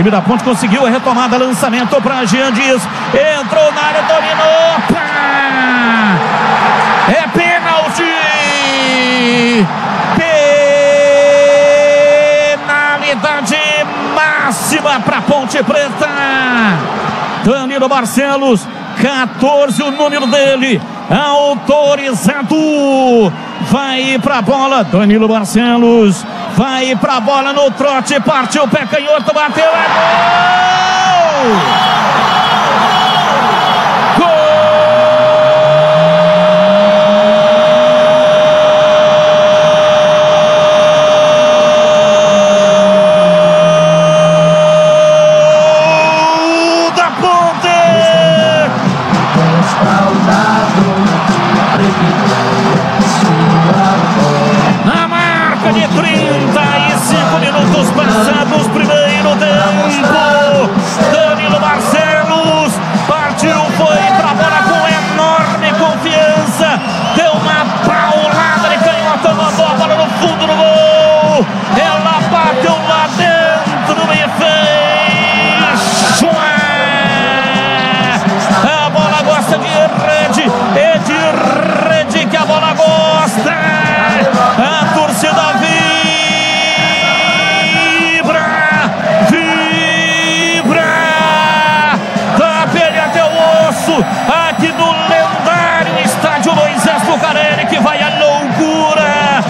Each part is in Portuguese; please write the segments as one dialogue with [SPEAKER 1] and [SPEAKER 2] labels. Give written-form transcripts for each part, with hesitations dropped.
[SPEAKER 1] time da Ponte conseguiu a retomada, lançamento para Jean Dias, entrou na área, dominou, pá! É pênalti! Penalidade máxima para Ponte Preta. Danilo Barcelos, 14 o número dele, autorizado. Vai pra bola, Danilo Barcelos, vai pra bola no trote, partiu o pé canhoto, bateu, é gol! Gol! Da Ponte! Na marca de 35 minutos passados, primeiro tempo, Danilo Barcelos partiu, foi pra bola com enorme confiança, deu uma paulada de canhota, mandou a bola no fundo do gol, ela bateu lá dentro e fez a bola gosta de rede, é de rede que a bola gosta. A torcida vibra da pele até o osso, aqui no lendário estádio Moisés Lucarelli, que vai à loucura,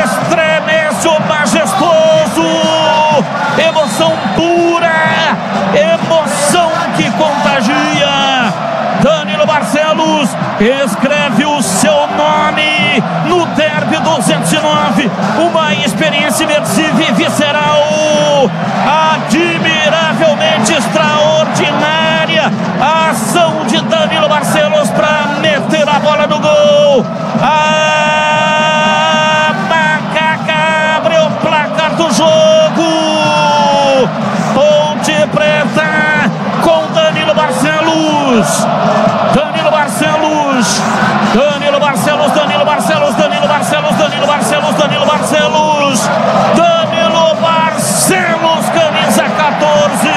[SPEAKER 1] estremece o majestoso, emoção pura, emoção que contagia. Danilo Barcelos escreve o seu nome no derby 209, uma experiência imersiva e visceral, admiravelmente extraordinária, a ação de Danilo Barcelos para meter a bola no gol. A macaca abre o placar do jogo, Ponte Preta com Danilo Barcelos. Danilo Barcelos, Danilo Barcelos, Danilo Barcelos, Danilo Barcelos, Danilo Barcelos, Danilo Barcelos, Danilo Barcelos, camisa 14.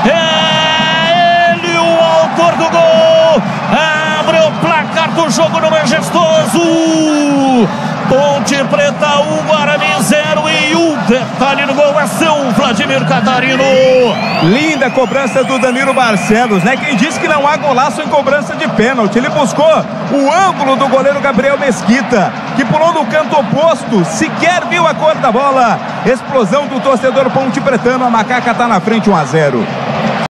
[SPEAKER 1] Ele, o autor do gol, abre o placar do jogo no majestoso. Ponte Preta 1, Guarani 0, e o detalhe no gol é seu Vladimir Catarino.
[SPEAKER 2] Linda cobrança do Danilo Barcelos, né? Quem disse que não há golaço em cobrança de pênalti? Ele buscou o ângulo do goleiro Gabriel Mesquita, que pulou no canto oposto, sequer viu a cor da bola. Explosão do torcedor ponte pretano, a macaca tá na frente 1-0.